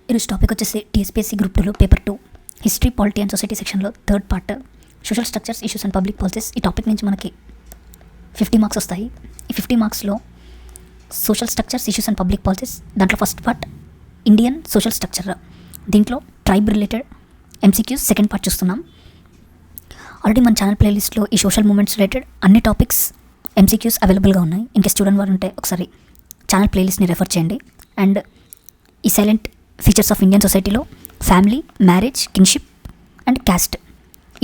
ఈరోజు టాపిక్ వచ్చేసి TSPSC group 2లో paper 2 history polity and society సెక్షన్లో third part social structures issues and public policies. ఈ topic నుంచి మనకి 50 మార్క్స్ వస్తాయి. ఈ 50 మార్క్స్లో social structures issues and public policies దాంట్లో first part Indian social structure, దీంట్లో tribe related MCQs second part చూస్తున్నాం. ఆల్రెడీ మన ఛానల్ ప్లేలిస్ట్లో ఈ సోషల్ మూమెంట్స్ రిలేటెడ్ అన్ని టాపిక్స్ ఎంసీక్యూస్ అవైలబుల్గా ఉన్నాయి. ఇన్కేస్ చూడని వారు ఉంటే ఒకసారి ఛానల్ ప్లేలిస్ట్ని రెఫర్ చేయండి. అండ్ ఈ సైలెంట్ ఫీచర్స్ ఆఫ్ ఇండియన్ సొసైటీలో family, marriage, kinship and caste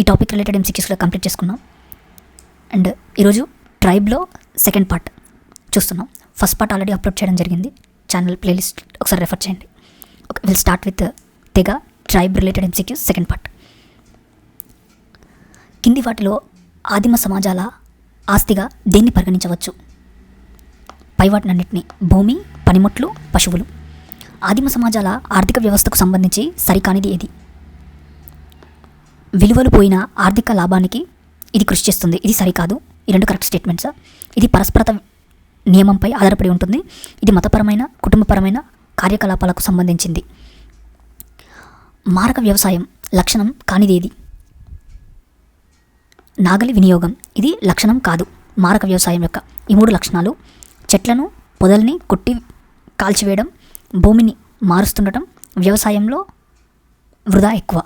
ఈ టాపిక్ రిలేటెడ్ ఎంసీక్యూస్ కూడా కంప్లీట్ చేసుకున్నాం. అండ్ ఈరోజు ట్రైబ్లో సెకండ్ పార్ట్ చూస్తున్నాం. ఫస్ట్ పార్ట్ ఆల్రెడీ అప్లోడ్ చేయడం జరిగింది, ఛానల్ ప్లేలిస్ట్ ఒకసారి రెఫర్ చేయండి. ఓకే, విల్ స్టార్ట్ విత్ తెగ tribe related MCQs second part. కింది వాటిలో ఆదిమ సమాజాల ఆస్తిగా దేన్ని పరిగణించవచ్చు? పై వాటినన్నింటినీ భూమి, పనిముట్లు, పశువులు. ఆదిమ సమాజాల ఆర్థిక వ్యవస్థకు సంబంధించి సరికానిది ఏది? విలువలు పోయిన ఆర్థిక లాభానికి ఇది కృషి చేస్తుంది, ఇది సరికాదు. ఈ రెండు కరెక్ట్ స్టేట్మెంట్స్. ఇది పరస్పరత నియమంపై ఆధారపడి ఉంటుంది. ఇది మతపరమైన, కుటుంబపరమైన కార్యకలాపాలకు సంబంధించింది. మారక వ్యవసాయం లక్షణం కానిది ఏది? నాగలి వినియోగం ఇది లక్షణం కాదు మారక వ్యవసాయం యొక్క. ఈ మూడు లక్షణాలు చెట్లను, పొదల్ని కొట్టి కాల్చివేయడం, భూమిని మారుస్తుండటం, వ్యవసాయంలో వృధా ఎక్కువ.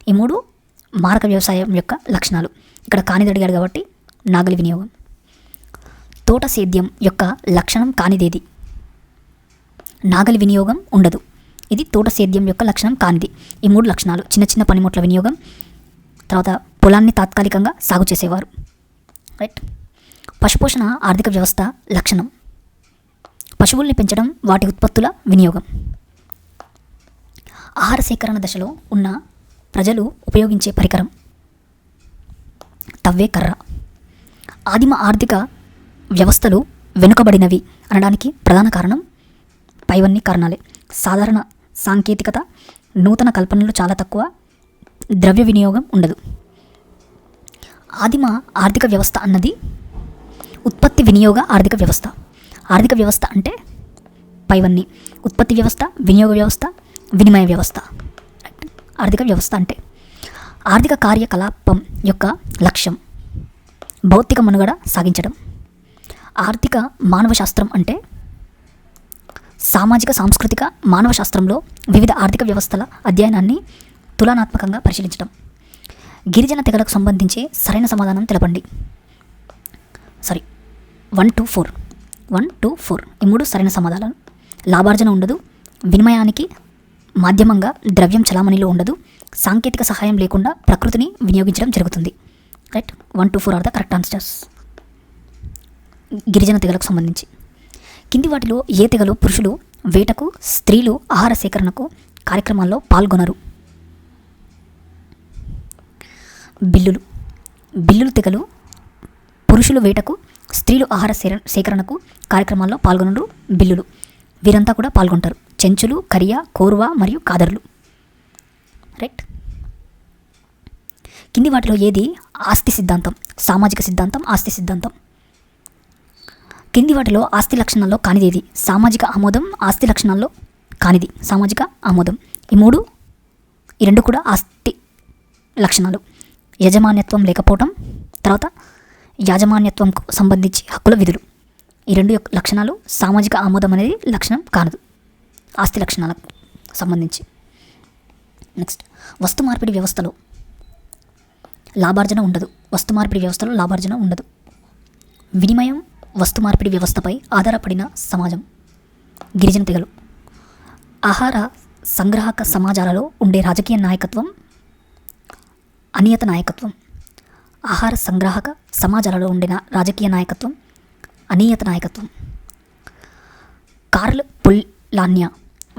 ఈ మూడు మారక వ్యవసాయం యొక్క లక్షణాలు. ఇక్కడ కానిది అడిగాడు కాబట్టి నాగలి వినియోగం. తోట సేద్యం యొక్క లక్షణం కానిదేది? నాగలి వినియోగం ఉండదు. ఇది తోట సేద్యం యొక్క లక్షణం కానిది. ఈ మూడు లక్షణాలు చిన్న చిన్న పనిముట్ల వినియోగం, తర్వాత పొలాన్ని తాత్కాలికంగా సాగు చేసేవారు. రైట్. పశుపోషణ ఆర్థిక వ్యవస్థ లక్షణం. పశువుల్ని పెంచడం, వాటి ఉత్పత్తుల వినియోగం. ఆహార సేకరణ దశలో ఉన్న ప్రజలు ఉపయోగించే పరికరం తవ్వే కర్ర. ఆదిమ ఆర్థిక వ్యవస్థలు వెనుకబడినవి అనడానికి ప్రధాన కారణం పైవన్నీ కారణాలే. సాధారణ సాంకేతికత, నూతన కల్పనలు చాలా తక్కువ, ద్రవ్య వినియోగం ఉండదు. ఆదిమ ఆర్థిక వ్యవస్థ అన్నది ఉత్పత్తి వినియోగ ఆర్థిక వ్యవస్థ. ఆర్థిక వ్యవస్థ అంటే పైవన్నీ: ఉత్పత్తి వ్యవస్థ, వినియోగ వ్యవస్థ, వినిమయ వ్యవస్థ. ఆర్థిక వ్యవస్థ అంటే ఆర్థిక కార్యకలాపం యొక్క లక్ష్యం భౌతిక మనుగడ సాగించడం. ఆర్థిక మానవ శాస్త్రం అంటే సామాజిక, సాంస్కృతిక మానవ శాస్త్రంలో వివిధ ఆర్థిక వ్యవస్థల అధ్యయనాన్ని తులనాత్మకంగా పరిశీలించడం. గిరిజన తెగలకు సంబంధించి సరైన సమాధానం తెలపండి. 1 to 4 ఈ మూడు సరైన సమాధానాలు. లాభార్జన ఉండదు, వినిమయానికి మాధ్యమంగా ద్రవ్యం చలామణిలో ఉండదు, సాంకేతిక సహాయం లేకుండా ప్రకృతిని వినియోగించడం జరుగుతుంది. Right. 1 to 4 are the correct answers. గిరిజన తెగలకు సంబంధించి కింది వాటిలో ఏ తెగలో పురుషులు వేటకు, స్త్రీలు ఆహార సేకరణకు కార్యక్రమాల్లో పాల్గొనరు? బిల్లులు తెగలు పురుషులు వేటకు, స్త్రీలు ఆహార సేకరణకు కార్యక్రమాల్లో పాల్గొనరు. బిల్లులు వీరంతా కూడా పాల్గొంటారు. చెంచులు, కరియా, కోర్వా మరియు కాదర్లు. రైట్. కింది వాటిలో ఏది ఆస్తి సిద్ధాంతం? సామాజిక సిద్ధాంతం, ఆస్తి సిద్ధాంతం. కింది వాటిలో ఆస్తి లక్షణాల్లో కానిదేది? సామాజిక ఆమోదం ఆస్తి లక్షణాల్లో కానిది. సామాజిక ఆమోదం. ఈ రెండు కూడా ఆస్తి లక్షణాలు. యజమాన్యత్వం లేకపోవటం, తర్వాత యాజమాన్యత్వంకు సంబంధించి హక్కుల విధులు. ఈ రెండు లక్షణాలు సామాజిక ఆమోదం అనేది లక్షణం కానదు ఆస్తి లక్షణాలకు సంబంధించి. నెక్స్ట్, వస్తు మార్పిడి వ్యవస్థలో లాభార్జన ఉండదు. వస్తు మార్పిడి వ్యవస్థలో లాభార్జన ఉండదు. వినిమయం వస్తు మార్పిడి వ్యవస్థపై ఆధారపడిన సమాజం గిరిజన తెగలు. ఆహార సంగ్రాహక సమాజాలలో ఉండే రాజకీయ నాయకత్వం అనియత నాయకత్వం. ఆహార సంగ్రాహక సమాజాలలో ఉండిన రాజకీయ నాయకత్వం అనియత నాయకత్వం. కార్ల్ పొలాన్యా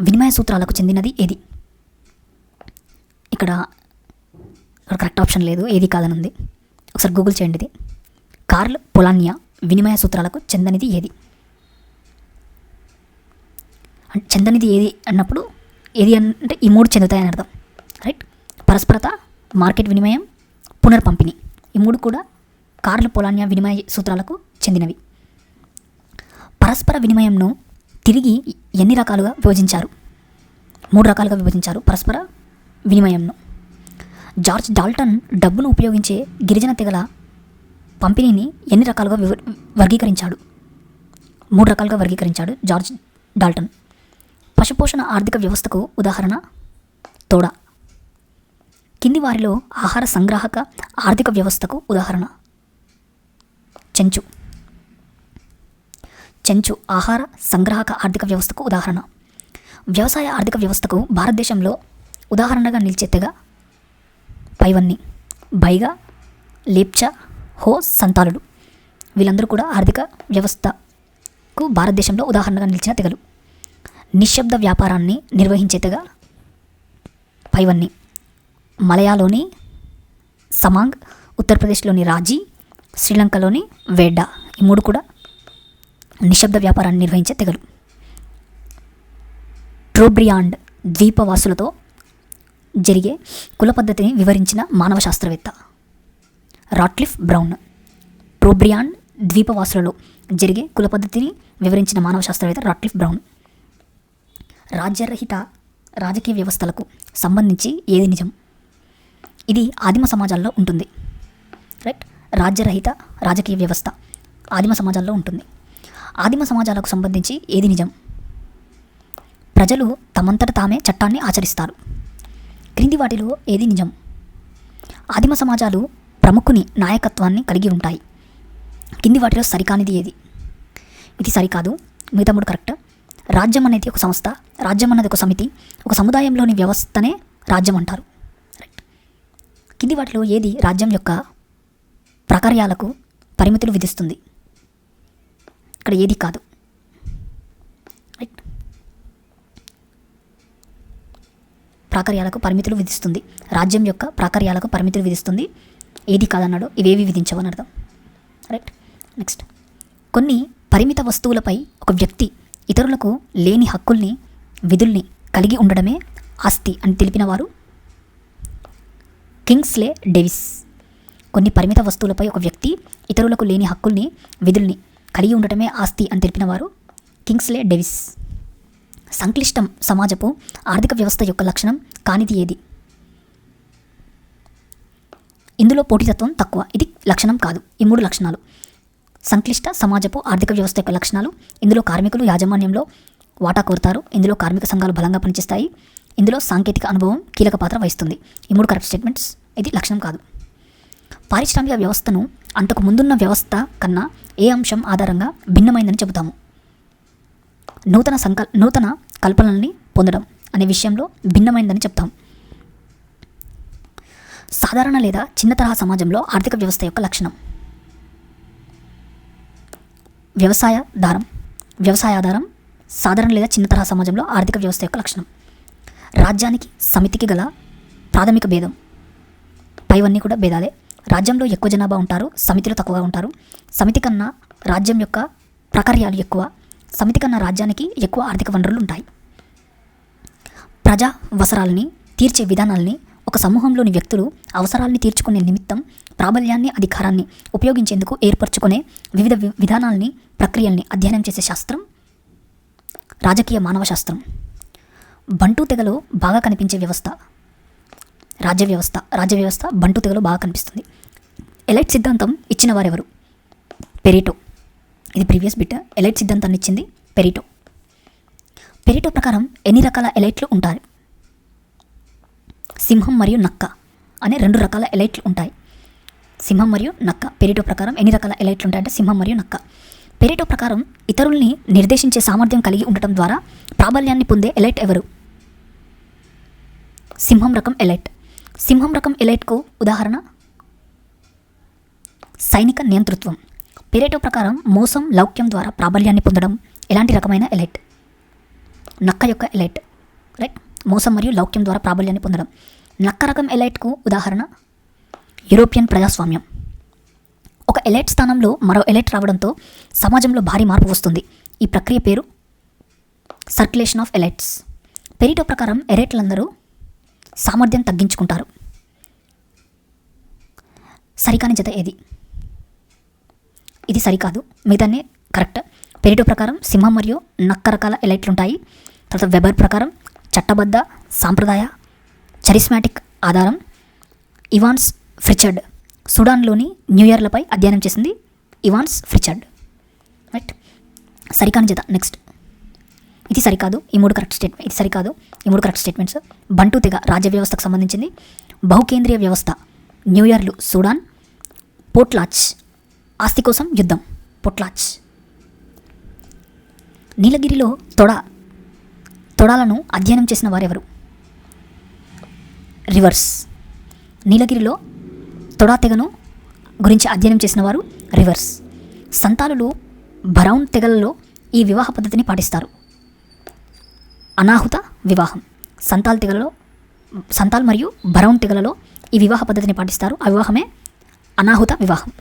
వినిమయ సూత్రాలకు చెందినది ఏది? ఇక్కడ కరెక్ట్ ఆప్షన్ లేదు, ఏది కాదని ఉంది. ఒకసారి గూగుల్ చేయండి. ఇది కార్ల్ పొలాన్యా వినిమయ సూత్రాలకు చెందనిది ఏది? చెందనిది ఏది అన్నప్పుడు ఏది అంటే ఈ మూడు చెందుతాయని అర్థం. రైట్. పరస్పరత, మార్కెట్ వినిమయం, పునర్పంపిణీ. ఈ మూడు కూడా కార్ల్ పొలాన్యా వినిమయ సూత్రాలకు చెందినవి. పరస్పర వినిమయంను తిరిగి ఎన్ని రకాలుగా విభజించారు? 3 రకాలుగా విభజించారు పరస్పర వినిమయంను. జార్జ్ డాల్టన్ డబ్బును ఉపయోగించే గిరిజన తెగల పంపిణీని ఎన్ని రకాలుగా వర్గీకరించాడు? 3 రకాలుగా వర్గీకరించాడు జార్జ్ డాల్టన్. పశుపోషణ ఆర్థిక వ్యవస్థకు ఉదాహరణ తోడ. కింది వారిలో ఆహార సంగ్రాహక ఆర్థిక వ్యవస్థకు ఉదాహరణ చెంచు. చెంచు ఆహార సంగ్రాహక ఆర్థిక వ్యవస్థకు ఉదాహరణ. వ్యవసాయ ఆర్థిక వ్యవస్థకు భారతదేశంలో ఉదాహరణగా నిలిచే తెగ పైవన్నీ, బైగా, లేప్చా, హో, సంతాలుడు. వీళ్ళందరూ కూడా ఆర్థిక వ్యవస్థకు భారతదేశంలో ఉదాహరణగా నిలిచిన తెగలు. నిశ్శబ్ద వ్యాపారాన్ని నిర్వహించే తెగ పైవన్నీ. మలయాలోని సమాంగ్, ఉత్తరప్రదేశ్లోని రాజీ, శ్రీలంకలోని వేడ్డా. ఈ 3 కూడా నిశ్శబ్ద వ్యాపారాన్ని నిర్వహించే తెగలు. ట్రోబ్రియాండ్ ద్వీపవాసులతో జరిగే కుల పద్ధతిని వివరించిన మానవ శాస్త్రవేత్త రాట్లిఫ్ బ్రౌన్. ట్రోబ్రియాండ్ ద్వీపవాసులలో జరిగే కుల పద్ధతిని వివరించిన మానవ శాస్త్రవేత్త రాట్లిఫ్ బ్రౌన్. రాజ్యరహిత రాజకీయ వ్యవస్థలకు సంబంధించి ఏది నిజం? ఇది ఆదిమ సమాజాల్లో ఉంటుంది. రైట్. రాజ్యరహిత రాజకీయ వ్యవస్థ ఆదిమ సమాజాల్లో ఉంటుంది. ఆదిమ సమాజాలకు సంబంధించి ఏది నిజం? ప్రజలు తమంతట తామే చట్టాన్ని ఆచరిస్తారు. క్రింది వాటిలో ఏది నిజం? ఆదిమ సమాజాలు ప్రముఖుని నాయకత్వాన్ని కలిగి ఉంటాయి. కింది వాటిలో సరికానిది ఏది? ఇది సరికాదు, మిగతా 3 కరెక్ట్. రాజ్యం అనేది ఒక సంస్థ, రాజ్యం అన్నది ఒక సమితి, ఒక సముదాయంలోని వ్యవస్థనే రాజ్యం అంటారు. రైట్. కింది వాటిలో ఏది రాజ్యం యొక్క ప్రకార్యాలకు పరిమితులు విధిస్తుంది? ఇక్కడ ఏది కాదు. రైట్. ప్రాకార్యాలకు పరిమితులు విధిస్తుంది. రాజ్యం యొక్క ప్రాకార్యాలకు పరిమితులు విధిస్తుంది. ఏది కాదన్నాడు, ఇవేవి విధించవని అర్థం. రైట్. నెక్స్ట్, కొన్ని పరిమిత వస్తువులపై ఒక వ్యక్తి ఇతరులకు లేని హక్కుల్ని, విధుల్ని కలిగి ఉండడమే ఆస్తి అని తెలిపిన వారు కింగ్స్లే డేవిస్. కొన్ని పరిమిత వస్తువులపై ఒక వ్యక్తి ఇతరులకు లేని హక్కుల్ని, విధుల్ని కలిగి ఉండటమే ఆస్తి అని తెలిపిన వారు కింగ్స్లే డేవిస్. సంక్లిష్ట సమాజపు ఆర్థిక వ్యవస్థ యొక్క లక్షణం కానిది ఏది? ఇందులో పోటీతత్వం తక్కువ. ఇది లక్షణం కాదు. ఈ 3 లక్షణాలు సంక్లిష్ట సమాజపు ఆర్థిక వ్యవస్థ యొక్క లక్షణాలు. ఇందులో కార్మికులు యాజమాన్యంలో వాటా కోరుతారు. ఇందులో కార్మిక సంఘాలు బలంగా పనిచేస్తాయి. ఇందులో సాంకేతిక అనుభవం కీలక పాత్ర వహిస్తుంది. ఈ 3 కరెక్ట్ స్టేట్మెంట్స్. ఇది లక్షణం కాదు. పారిశ్రామిక వ్యవస్థను అంతకు ముందున్న వ్యవస్థ కన్నా ఏ అంశం ఆధారంగా భిన్నమైందని చెబుతాము? నూతన కల్పనల్ని పొందడం అనే విషయంలో భిన్నమైందని చెప్తాం. సాధారణ లేదా చిన్న తరహా సమాజంలో ఆర్థిక వ్యవస్థ యొక్క లక్షణం వ్యవసాయాధారం. సాధారణ లేదా చిన్న తరహా సమాజంలో ఆర్థిక వ్యవస్థ యొక్క లక్షణం. రాజ్యానికి సమితికి గల ప్రాథమిక భేదం. పైవన్నీ కూడా భేదాలే. రాజ్యంలో ఎక్కువ జనాభా ఉంటారు, సమితిలో తక్కువగా ఉంటారు. సమితి కన్నా రాజ్యం యొక్క ప్రకార్యాలు ఎక్కువ. సమితి కన్నా రాజ్యానికి ఎక్కువ ఆర్థిక వనరులు ఉంటాయి. ప్రజా అవసరాలని తీర్చే విధానాల్ని ఒక సమూహంలోని వ్యక్తులు అవసరాల్ని తీర్చుకునే నిమిత్తం ప్రాబల్యాన్ని, అధికారాన్ని ఉపయోగించేందుకు ఏర్పరచుకునే వివిధ విధానాల్ని, ప్రక్రియల్ని అధ్యయనం చేసే శాస్త్రం రాజకీయ మానవ శాస్త్రం. బంటు తెగలో బాగా కనిపించే వ్యవస్థ రాజ్య వ్యవస్థ బంటు తెగలో బాగా కనిపిస్తుంది. ఎలైట్ సిద్ధాంతం ఇచ్చిన వారెవరు? పెరిటో. ఇది ప్రీవియస్ బిట్. ఎలైట్ సిద్ధాంతాన్ని ఇచ్చింది పెరిటో. పెరిటో ప్రకారం ఎన్ని రకాల ఎలైట్లు ఉంటాయి? సింహం మరియు నక్క అనే 2 రకాల ఎలైట్లు ఉంటాయి. సింహం మరియు నక్క. పెరిటో ప్రకారం ఎన్ని రకాల ఎలైట్లు ఉంటాయంటే సింహం మరియు నక్క. పెరిటో ప్రకారం ఇతరుల్ని నిర్దేశించే సామర్థ్యం కలిగి ఉండటం ద్వారా ప్రాబల్యాన్ని పొందే ఎలైట్ ఎవరు? సింహం రకం ఎలైట్. సింహం రకం ఎలైట్కు ఉదాహరణ సైనిక నియంతృత్వం. పెరిటో ప్రకారం మోసం, లౌక్యం ద్వారా ప్రాబల్యాన్ని పొందడం ఎలాంటి రకమైన ఎలైట్? నక్క యొక్క ఎలైట్. రైట్. మోసం మరియు లౌక్యం ద్వారా ప్రాబల్యాన్ని పొందడం. నక్క రకం ఎలైట్కు ఉదాహరణ యూరోపియన్ ప్రజాస్వామ్యం. ఒక ఎలైట్ స్థానంలో మరో ఎలైట్ రావడంతో సమాజంలో భారీ మార్పు వస్తుంది. ఈ ప్రక్రియ పేరు సర్క్యులేషన్ ఆఫ్ ఎలైట్స్. పెరిటో ప్రకారం ఎలైట్లందరూ సామర్థ్యం తగ్గించుకుంటారు. సరికాని జత ఏది? ఇది సరికాదు, మిగతానే కరెక్ట్. పెరిటో ప్రకారం సింహం మరియు నక్క రకాల ఎలైట్లు ఉంటాయి. తర్వాత వెబర్ ప్రకారం చట్టబద్ధ సాంప్రదాయ చరిస్మాటిక్ ఆధారం ఇవాన్స్ ఫ్రిచర్డ్. సుడాన్లోని న్యూయర్లపై అధ్యయనం చేసింది ఇవాన్స్ ఫ్రిచర్డ్. రైట్, సరికాని జత. నెక్స్ట్, ఇది సరికాదు, ఈ మూడు కరెక్ట్ స్టేట్మెంట్. ఇది సరికాదు, ఈ మూడు కరెక్ట్ స్టేట్మెంట్స్. బంటు తెగ రాజ్య వ్యవస్థకు సంబంధించింది. బహుకేంద్రీయ వ్యవస్థ న్యూయర్లు సుడాన్. పోట్లాచ్ ఆస్తి కోసం యుద్ధం. పోట్లాచ్. నీలగిరిలో తొడాలను అధ్యయనం చేసిన వారెవరు? రివర్స్. నీలగిరిలో తొడా తెగను గురించి అధ్యయనం చేసిన వారు రివర్స్. సంతాలులు బరౌన్ తెగలలో ఈ వివాహ పద్ధతిని పాటిస్తారు. అనాహుత వివాహం. సంతాల్ మరియు బరౌన్ తెగలలో ఈ వివాహ పద్ధతిని పాటిస్తారు. ఆ వివాహమే అనాహుత వివాహం.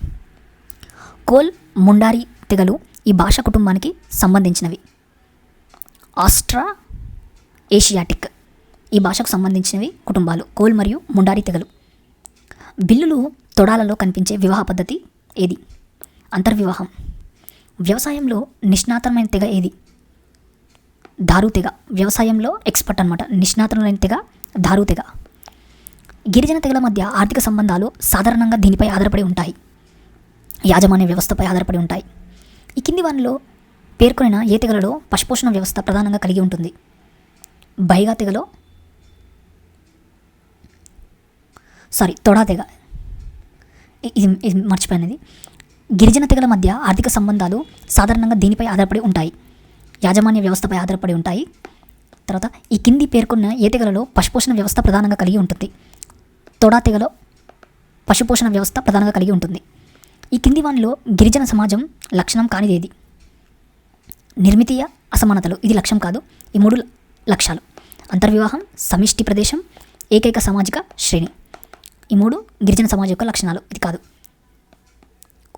కోల్ ముండారి తెగలు ఈ భాషా కుటుంబానికి సంబంధించినవి. ఆస్ట్రా ఏషియాటిక్ ఈ భాషకు సంబంధించినవి కుటుంబాలు కోల్ మరియు ముండారి తెగలు. బిల్లులు తొడాలలో కనిపించే వివాహ పద్ధతి ఏది? అంతర్వివాహం. వ్యవసాయంలో నిష్ణాతమైన తెగ ఏది? దారు తెగ. వ్యవసాయంలో ఎక్స్పర్ట్ అనమాట. నిష్ణాతమైన తెగ దారు తెగ. గిరిజన తెగల మధ్య ఆర్థిక సంబంధాలు సాధారణంగా దీనిపై ఆధారపడి ఉంటాయి. యాజమాన్య వ్యవస్థపై ఆధారపడి ఉంటాయి. ఈ కింది వానిలో పేర్కొనిన ఏ తెగలలో పశుపోషణ వ్యవస్థ ప్రధానంగా కలిగి ఉంటుంది? బైగా తెగలో తొడా తెగ. ఇది మర్చిపోయినది. గిరిజన తెగల మధ్య ఆర్థిక సంబంధాలు సాధారణంగా దీనిపై ఆధారపడి ఉంటాయి. యాజమాన్య వ్యవస్థపై ఆధారపడి ఉంటాయి. తర్వాత ఈ కింది పేర్కొన్న ఏ తెగలలో పశుపోషణ వ్యవస్థ ప్రధానంగా కలిగి ఉంటుంది? తొడా తెగలో పశుపోషణ వ్యవస్థ ప్రధానంగా కలిగి ఉంటుంది. ఈ కింది వానిలో గిరిజన సమాజం లక్షణం కానిదేది? నిర్మితీయ అసమానతలు. ఇది లక్ష్యం కాదు, ఈ మూడు లక్ష్యాలు. అంతర్వివాహం, సమిష్టి ప్రదేశం, ఏకైక సామాజిక శ్రేణి. ఈ మూడు గిరిజన సమాజం యొక్క లక్షణాలు. ఇది కాదు.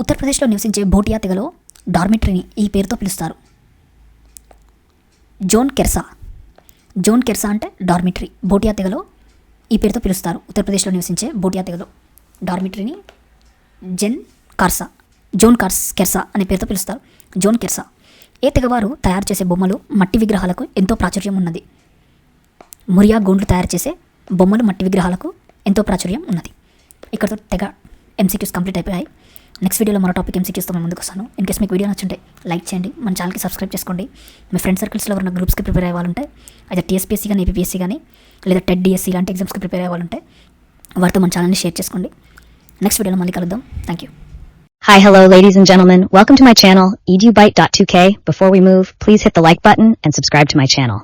ఉత్తరప్రదేశ్లో నివసించే భోటియా తెగలో డార్మిటరీని ఈ పేరుతో పిలుస్తారు. జోన్ కెర్సా అంటే డార్మిటరీ. భోటియా తెగలో ఈ పేరుతో పిలుస్తారు. ఉత్తరప్రదేశ్లో నివసించే భోటియా తెగలో డార్మిటరీని జోన్ కెర్సా అనే పేరుతో పిలుస్తారు. జోన్ కెర్సా. ఏ తెగవారు తయారు చేసే బొమ్మలు మట్టి విగ్రహాలకు ఎంతో ప్రాచుర్యం ఉన్నది? మురియా గోండ్లు తయారు చేసే బొమ్మలు మట్టి విగ్రహాలకు ఎంతో ప్రాచుర్యం ఉన్నది. ఇక్కడతో తెగ ఎంసీక్యూస్ కంప్లీట్ అయిపోయాయి. నెక్స్ట్ వీడియోలో మరో టాపిక్ ఎంసీక్యూస్తో నేను ముందుకు వస్తాను. ఇన్ కేస్ మీకు వీడియో నచ్చుంటే లైక్ చేయండి, మన ఛానల్కి సబ్స్క్రైబ్ చేసుకోండి. మీ ఫ్రెండ్ సర్కిల్స్లో ఉన్న గ్రూప్స్కి ప్రిపేర్ అయ్యే వాళ్ళు ఉంటే, అయితే టీఎస్పీఎస్సీ కానీ ఏపీఎస్సీ కానీ లేదా టెట్ డిఎస్సీ లాంటి ఎగ్జామ్స్కి ప్రిపేర్ అయ్యే వాళ్ళు ఉంటే వారితో మన ఛానల్ని షేర్ చేసుకోండి. నెక్స్ట్ వీడియోలో మళ్ళీ కలుద్దాం. Thank you. Hi, hello, ladies and gentlemen. Welcome to my channel, edubite.2k. Before we move, please hit the like button and subscribe to my channel.